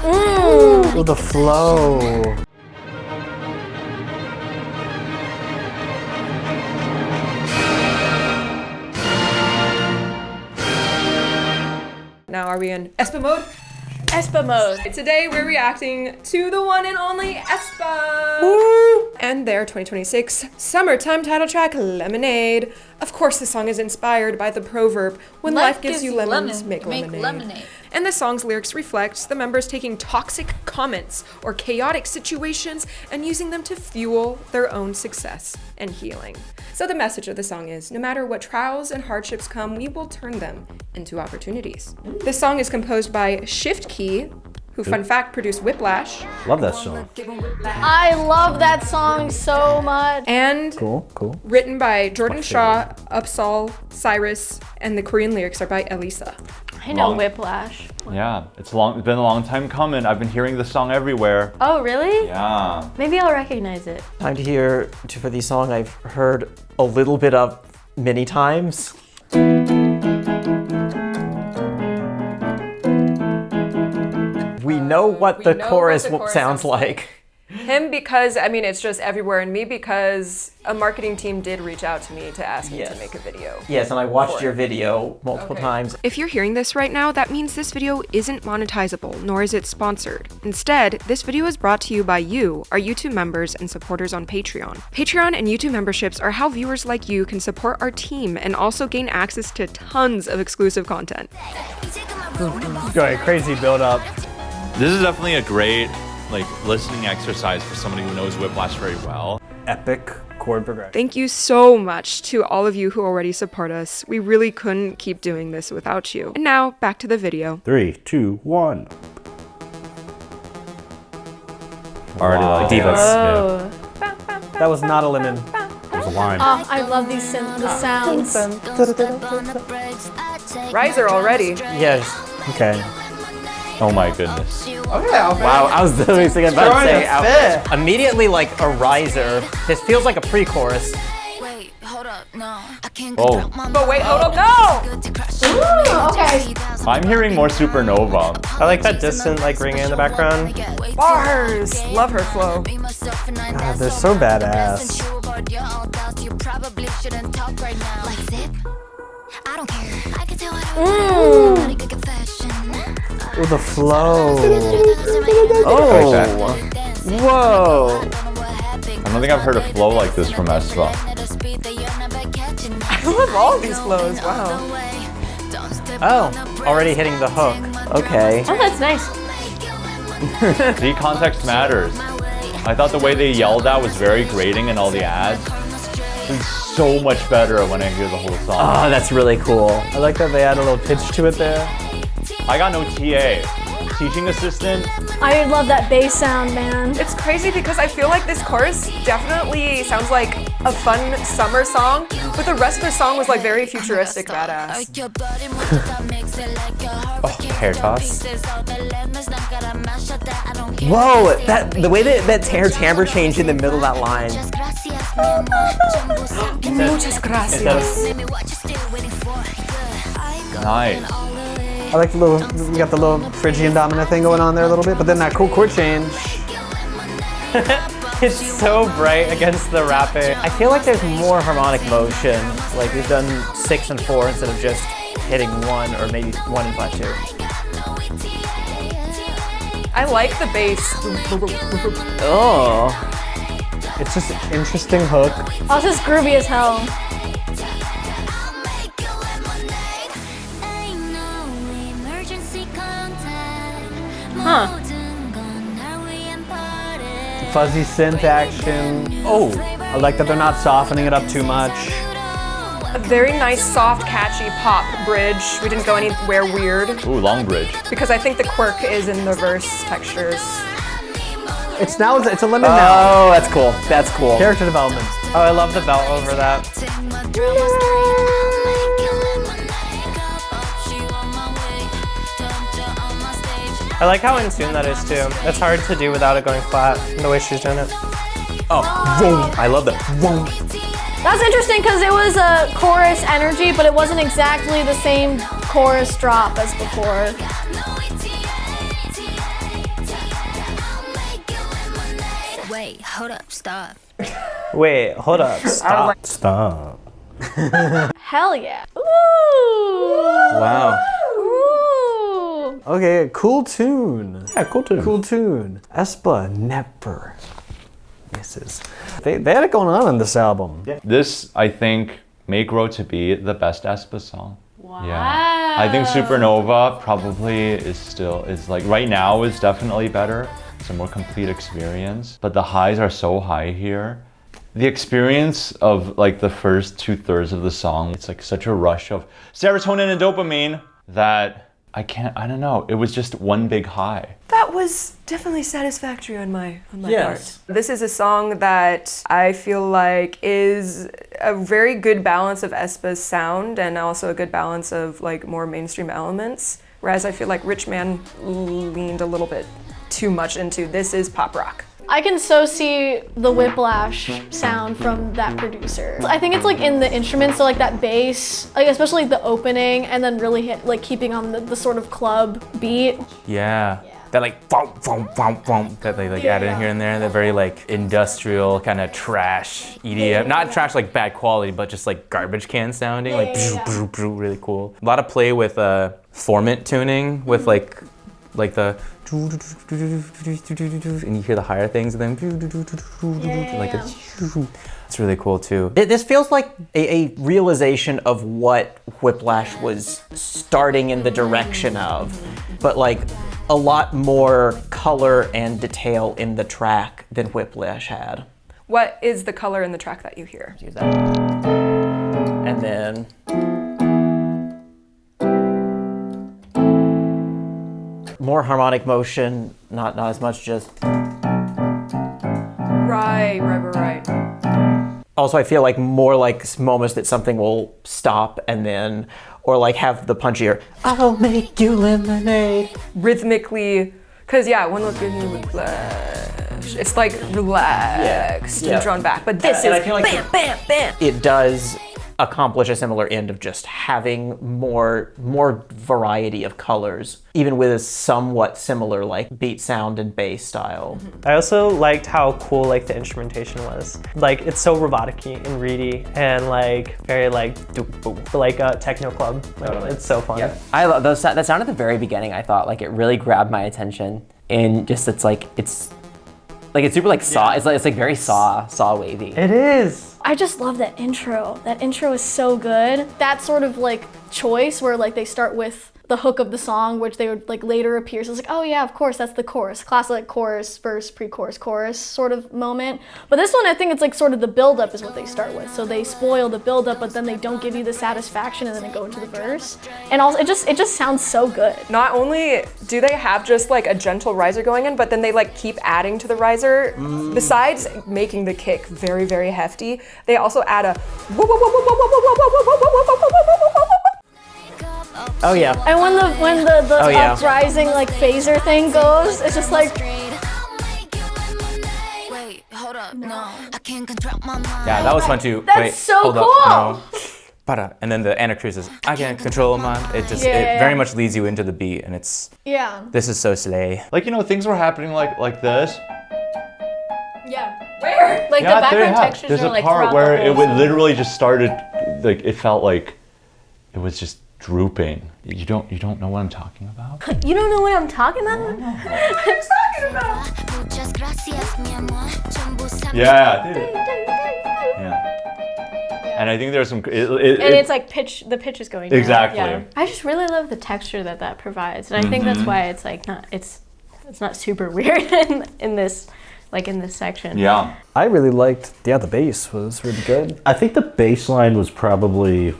Ooh, the flow. Now are we in aespa mode? aespa mode. Today we're reacting to the one and only aespa. Woo! And their 2026 summertime title track, Lemonade. Of course the song is inspired by the proverb, when life gives you lemons, make lemonade. And the song's lyrics reflect the members taking toxic comments or chaotic situations and using them to fuel their own success and healing. So the message of the song is, no matter what trials and hardships come, we will turn them into opportunities. This song is composed by Shift Key, who, fun fact, produced Whiplash. Love that song. I love that song so much. And Cool. written by Jordan Shaw, Upsal, Cyrus, and the Korean lyrics are by Elisa. I know Whiplash. Yeah, it's been a long time coming. I've been hearing this song everywhere. Oh, really? Yeah. Maybe I'll recognize it. Time to hear for these song I've heard a little bit of many times. We know what the chorus sounds like. Him because, I mean, it's just everywhere, and me because a marketing team did reach out to me to ask me to make a video. Yes, and I watched your video multiple times. If you're hearing this right now, that means this video isn't monetizable, nor is it sponsored. Instead, this video is brought to you by you, our YouTube members and supporters on Patreon. Patreon and YouTube memberships are how viewers like you can support our team and also gain access to tons of exclusive content. Go crazy build up. This is definitely a great listening exercise for somebody who knows Whiplash very well. Epic chord progression. Thank you so much to all of you who already support us. We really couldn't keep doing this without you. And now, back to the video. 3, 2, 1. Already like Divas. Yeah. That was not a lemon. It was a line. Oh, I love these sounds. Riser already. Yes. Okay. Oh my goodness. Wow, I was literally thinking about to say immediately like a riser. This feels like a pre-chorus. Oh. But wait, hold up, no! Ooh, okay. I'm hearing more Supernova. I like that distant ringing in the background. Bars! Love her flow. God, they're so badass. Oh, the flow. Oh. Whoa. I don't think I've heard a flow like this from aespa. I love all of these flows, wow. Oh, already hitting the hook. Okay. Oh, that's nice. See, context matters. I thought the way they yelled at was very grating in all the ads. It's so much better when I hear the whole song. Oh, that's really cool. I like that they add a little pitch to it there. I got no TA. Teaching assistant. I love that bass sound, man. It's crazy because I feel like this chorus definitely sounds like a fun summer song, but the rest of the song was like very futuristic badass. Oh, hair toss. Whoa, the way that hair timbre changed in the middle of that line. Muchas gracias. Nice. I like the little, you got the little Phrygian dominant thing going on there a little bit, but then that cool chord change. It's so bright against the rapping. I feel like there's more harmonic motion. Like we've done 6 and 4 instead of just hitting 1 or maybe 1 and flat 2. I like the bass. Oh. It's just an interesting hook. Oh, this is groovy as hell. Huh. Fuzzy synth action. Oh. I like that they're not softening it up too much. A very nice, soft, catchy pop bridge. We didn't go anywhere weird. Ooh, long bridge. Because I think the quirk is in the verse textures. It's a lemon now. Oh, that's cool. That's cool. Character development. Oh, I love the belt over that. I like how in tune that is too. It's hard to do without it going flat, the way she's doing it. Oh, boom. I love that. That's interesting because it was a chorus energy, but it wasn't exactly the same chorus drop as before. Wait, hold up, stop. Wait, hold up, stop. Stop. Hell yeah. Ooh. Wow. Ooh. Okay, cool tune. Yeah, cool too. Cool tune. aespa never misses. They had it going on in this album. Yeah. This, I think, may grow to be the best aespa song. Wow. Yeah. I think Supernova probably is like, right now is definitely better. It's a more complete experience. But the highs are so high here. The experience of like the first 2/3 of the song, it's like such a rush of serotonin and dopamine that I don't know. It was just one big high. That was definitely satisfactory on my Yes. part. This is a song that I feel like is a very good balance of aespa's sound and also a good balance of like more mainstream elements. Whereas I feel like Rich Man leaned a little bit too much into this is pop rock. I can so see the Whiplash sound from that producer. I think it's like in the instruments, so like that bass, like especially the opening, and then really hit like keeping on the sort of club beat. Yeah. That like bump, bump, bump, bump that they like added in here and there. They're very like industrial kind of trash EDM. Not trash like bad quality, but just like garbage can sounding, like really cool. A lot of play with formant tuning with like the and you hear the higher things and then like it's really cool too. This feels like a realization of what Whiplash was starting in the direction of, but like a lot more color and detail in the track than Whiplash had. What is the color in the track that you hear? Use that. And then more harmonic motion, not as much just. Right. Also, I feel like more like moments that something will stop and then, or like have the punchier, I'll make you lemonade. Rhythmically, because yeah, one look good in Whiplash. It's like relaxed and drawn back, but this is I feel like bam, bam, bam. it does accomplish a similar end of just having more variety of colors, even with a somewhat similar like beat sound and bass style. I also liked how cool like the instrumentation was. Like it's so robotic-y and reedy and like very like like a techno club. Like, it's so fun. Yeah. I love those. That sound at the very beginning. I thought like it really grabbed my attention, and just it's super like saw. It's like very saw wavy. It is. I just love that intro. That intro is so good. That sort of like choice where like they start with the hook of the song, which they would like later appear. So it's like, oh yeah, of course, that's the chorus. Classic chorus, verse, pre-chorus, chorus sort of moment. But this one, I think it's like sort of the build-up is what they start with. So they spoil the build-up, but then they don't give you the satisfaction and then they go into the verse. And also, it just sounds so good. Not only do they have just like a gentle riser going in, but then they like keep adding to the riser. Besides making the kick very, very hefty, they also add a Oh yeah. And when the uprising like phaser thing goes, it's just like Yeah, that was fun too. That's so hold cool. Up, no. And then the Anna says, I can't control my mind. It just it very much leads you into the beat, and it's this is so slay. Like, you know, things were happening like this. Yeah. Where? Like Yeah, the background there, textures There's are a like part throughout where the it whole would literally just started, like it felt like it was just drooping. You don't know what I'm talking about? You don't know what I'm talking about? Yeah, dude. Yeah. And I think there's some. And it's like the pitch is going down. Exactly. Yeah. I just really love the texture that provides, and I think that's why it's like it's not super weird in this section. Yeah. I really liked, the bass was really good. I think the bass line was probably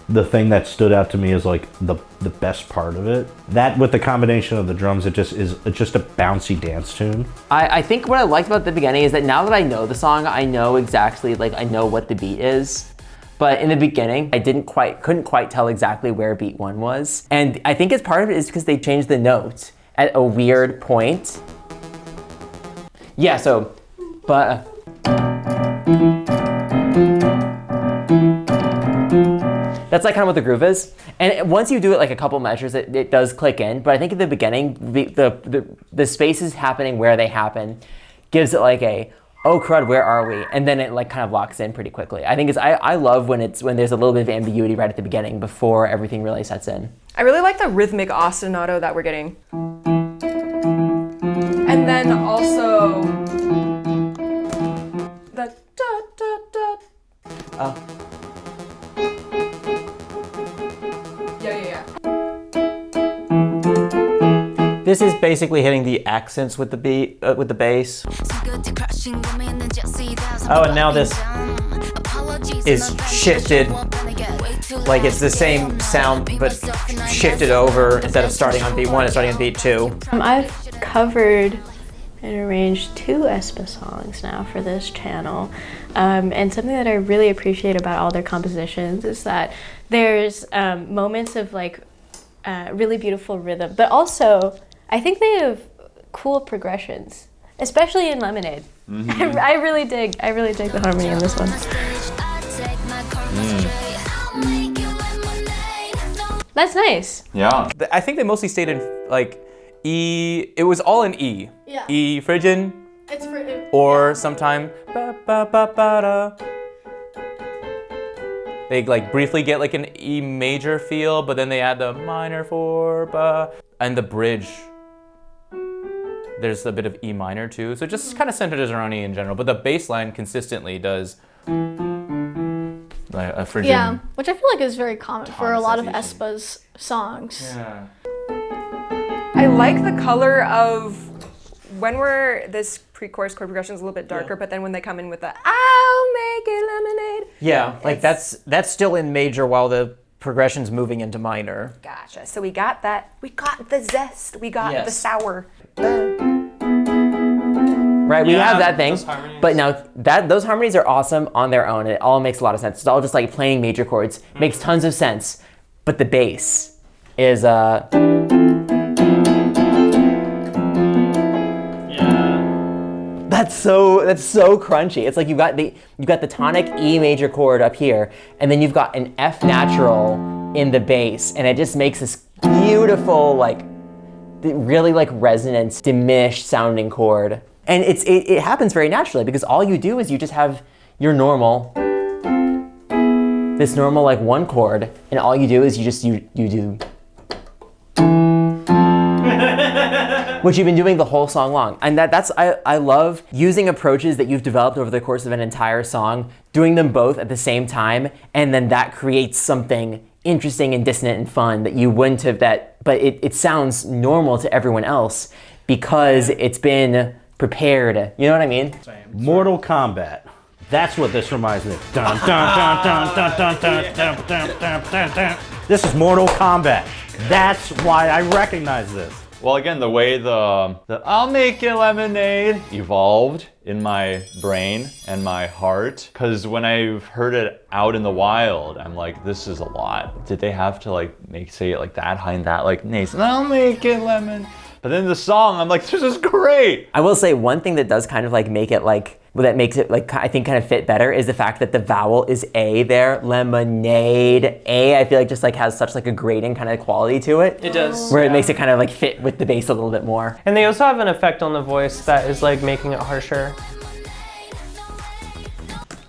the thing that stood out to me as like the best part of it. That with the combination of the drums, it's just a bouncy dance tune. I think what I liked about the beginning is that now that I know the song, I know exactly, like I know what the beat is. But in the beginning, I couldn't quite tell exactly where beat one was. And I think as part of it is because they changed the note at a weird point. Yeah, so, That's like kind of what the groove is. And once you do it like a couple measures, it does click in. But I think at the beginning, the spaces happening where they happen gives it like a, oh crud, where are we? And then it like kind of locks in pretty quickly. I think I love when there's a little bit of ambiguity right at the beginning before everything really sets in. I really like the rhythmic ostinato that we're getting. And then also the da da da. Oh. Yeah. This is basically hitting the accents with the beat, with the bass. Oh, and now this is shifted, like it's the same sound, but shifted over. Instead of starting on beat 1, it's starting on beat 2. I've covered and arranged 2 aespa songs now for this channel. And something that I really appreciate about all their compositions is that there's moments of like really beautiful rhythm, but also I think they have cool progressions, especially in Lemonade. Mm-hmm. I really dig the harmony in this one. That's nice. Yeah. I think they mostly stayed in like E. It was all in E. Yeah. E Phrygian. It's for Or sometime ba ba ba ba da. They like briefly get like an E major feel, but then they add the minor 4 ba and the bridge. There's a bit of E minor too, so it just kind of centers around E in general. But the bass line consistently does like a Phrygian. Yeah, which I feel like is very common for a lot of aespa's songs. Yeah. I like the color of when this pre-chorus chord progression is a little bit darker, but then when they come in with the I'll make it lemonade. Yeah, like that's still in major while the progression's moving into minor. Gotcha. So we got that. We got the zest. We got the sour. Right, we have that thing, but now those harmonies are awesome on their own. It all makes a lot of sense. It's all just like playing major chords. Makes tons of sense, but the bass is That's so crunchy. It's like you've got the tonic E major chord up here, and then you've got an F natural in the bass, and it just makes this beautiful like really like resonance, diminished sounding chord. And it happens very naturally because all you do is you just have your this normal like 1 chord, and all you do is you do which you've been doing the whole song long. And I love using approaches that you've developed over the course of an entire song, doing them both at the same time, and then that creates something interesting and dissonant and fun that you wouldn't have but it sounds normal to everyone else because it's been prepared. You know what I mean? Mortal Kombat. That's what this reminds me of. Dun, dun, dun, dun, dun, dun, dun, dun, dun, dun, dun, dun. This is Mortal Kombat. That's why I recognize this. Well, again, the way the I'll make it lemonade evolved in my brain and my heart, because when I've heard it out in the wild, I'm like, this is a lot. Did they have to like say it like that high and that like nasal? I'll make it lemon. But then the song, I'm like, this is great. I will say one thing that does kind of like make it like, that makes it like, I think kind of fit better is the fact that the vowel is A there, lemonade. A, I feel like just like has such like a grating kind of quality to it. It does. Where it makes it kind of like fit with the bass a little bit more. And they also have an effect on the voice that is like making it harsher.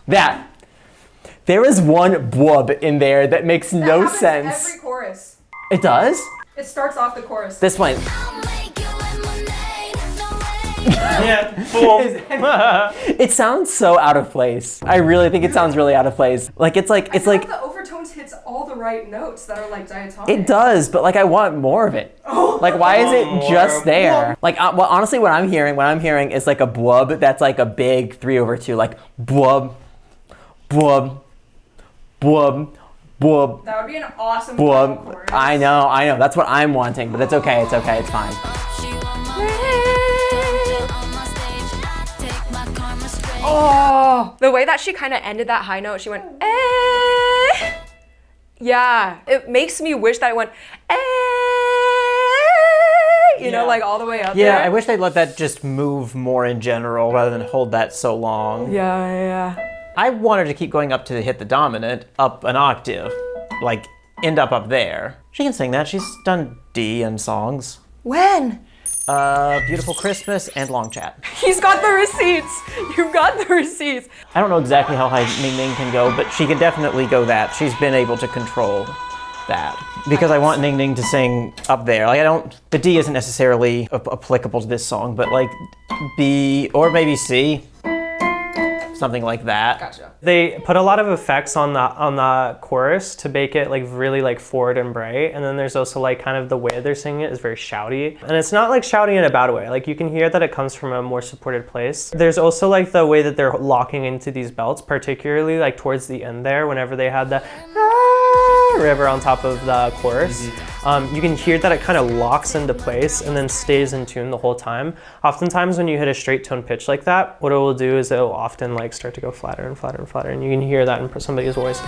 There is one bwub in there that makes no sense. Every chorus. It does? It starts off the chorus. This one. Yeah, boom. It sounds so out of place. I really think it sounds really out of place. Like it's like the overtones hits all the right notes that are like diatonic. It does, but like I want more of it. Like why is it just there? Like well, honestly, what I'm hearing is like a bwub that's like a big 3/2, like bwub, bwub, bwub, bwub. That would be an awesome bwub. chorus. I know. That's what I'm wanting, but it's okay. It's fine. Oh, the way that she kind of ended that high note, she went, eh. Yeah, it makes me wish that it went, eh. You know, like all the way up there. Yeah, I wish they'd let that just move more in general rather than hold that so long. Yeah. I wanted to keep going up to hit the dominant, up an octave. like end up there. She can sing that. She's done D in songs. When? Beautiful Christmas and Long Chat. He's got the receipts. You've got the receipts. I don't know exactly how high Ningning can go, but she can definitely go that. She's been able to control that. Because I want Ningning to sing up there. Like the D isn't necessarily applicable to this song, but like B or maybe C. Something like that. Gotcha. They put a lot of effects on the chorus to make it like really like forward and bright, and then there's also like kind of the way they're singing it is very shouty, and it's not like shouty in a bad way. Like you can hear that it comes from a more supported place. There's also like the way that they're locking into these belts, particularly like towards the end there, whenever they had the river on top of the chorus. You can hear that it kind of locks into place and then stays in tune the whole time. Oftentimes when you hit a straight tone pitch like that, what it will do is it will often like start to go flatter and flatter and flatter, and you can hear that in somebody's voice.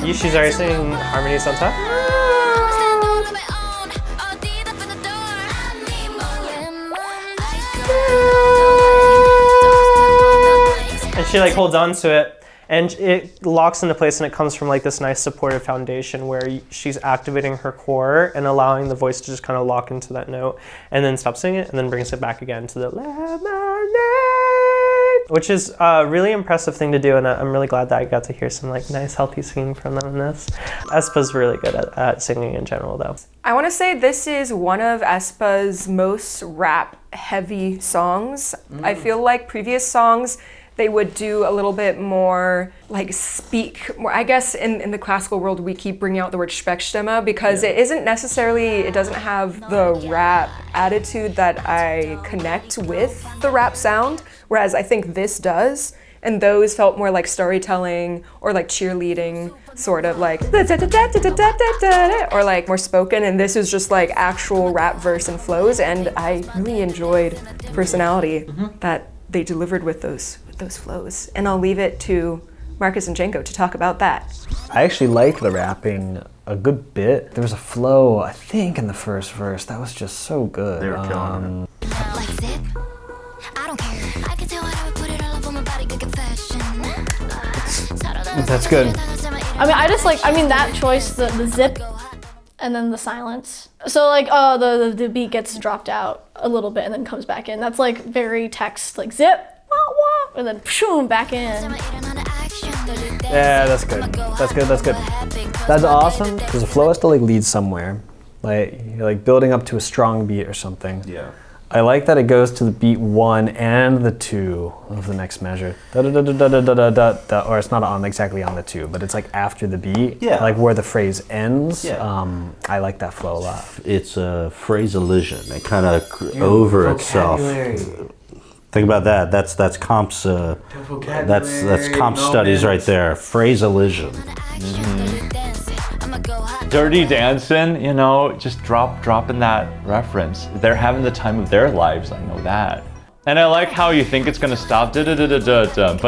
She's already singing harmonies on top. And she like holds on to it, and it locks into place, and it comes from like this nice supportive foundation where she's activating her core and allowing the voice to just kind of lock into that note, and then stop singing it, and then brings it back again to the lemonade, which is a really impressive thing to do, and I'm really glad that I got to hear some like nice healthy singing from them in this. aespa's really good at singing in general though. I want to say this is one of aespa's most rap heavy songs. I feel like previous songs, they would do a little bit more like speak more. I guess in the classical world, we keep bringing out the word Sprechstimme because it isn't necessarily, it doesn't have the rap attitude that I connect with the rap sound, whereas I think this does. And those felt more like storytelling or like cheerleading, sort of like, or like more spoken. And this is just like actual rap verse and flows. And I really enjoyed the personality that they delivered with those flows. And I'll leave it to Marcus and Janko to talk about that. I actually like the rapping a good bit. There was a flow, I think, in the first verse that was just so good. They were killing it. That's good. I mean that choice, the zip and then the silence. So like the beat gets dropped out a little bit and then comes back in. That's like very text, like zip, wah, wah, and then pshoom, back in. Yeah, that's good. That's good, that's good. That's awesome, because the flow has to like lead somewhere. Like you're like building up to a strong beat or something. Yeah. I like that it goes to the beat 1 and the 2 of the next measure. Da, da, da, da, da, da, da, da, da, or it's not on exactly on the 2, but it's like after the beat, like where the phrase ends. I like that flow a lot. It's a phrase elision. It kind of over itself. Think about that. That's comps. That's comp studies right there. Phrase elision. Dirty Dancing, you know, just dropping that reference. They're having the time of their lives, I know that. And I like how you think it's gonna stop, but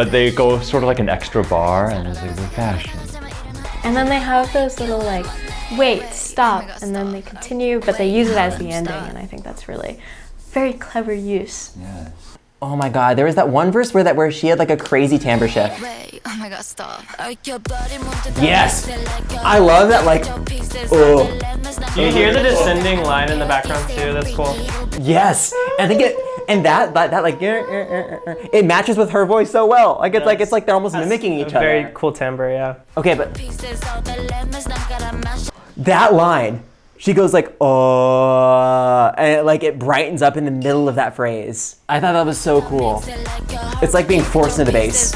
they go sort of like an extra bar, and it's like the fashion. And then they have those little like, wait, stop, and then they continue, but they use it as the ending, and I think that's really very clever use. Yes. Oh my god, there was that one verse where she had like a crazy timbre shift. Oh my god, stop. Yes! I love that, like, oh. You hear the descending line in the background too, that's cool. Yes! I think that like, it matches with her voice so well. Like, it's like they're almost mimicking each other. Very cool timbre, yeah. Okay, but that line, she goes like, oh, and it brightens up in the middle of that phrase. I thought that was so cool. It's like being forced into the bass.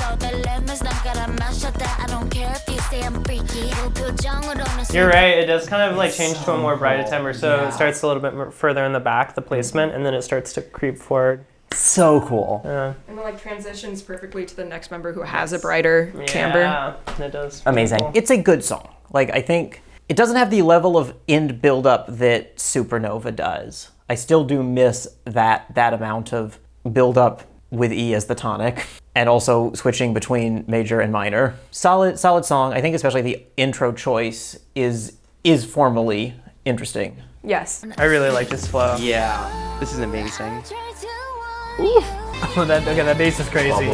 You're right, it does kind of like change to a more brighter timbre, so it starts a little bit more further in the back, the placement, and then it starts to creep forward. So cool. Yeah. And then like transitions perfectly to the next member who has a brighter timbre. Yeah, it does. Amazing. Cool. It's a good song. Like, I think it doesn't have the level of end buildup that Supernova does. I still do miss that amount of buildup with E as the tonic, and also switching between major and minor. Solid song. I think especially the intro choice is formally interesting. Yes. I really like this flow. Yeah, this is amazing. Oh, that bass is crazy.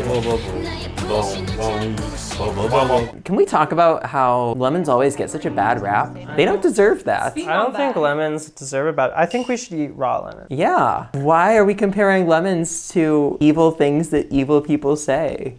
Can we talk about how lemons always get such a bad rap? They don't deserve that. I don't think lemons deserve it, but I think we should eat raw lemons. Yeah. Why are we comparing lemons to evil things that evil people say?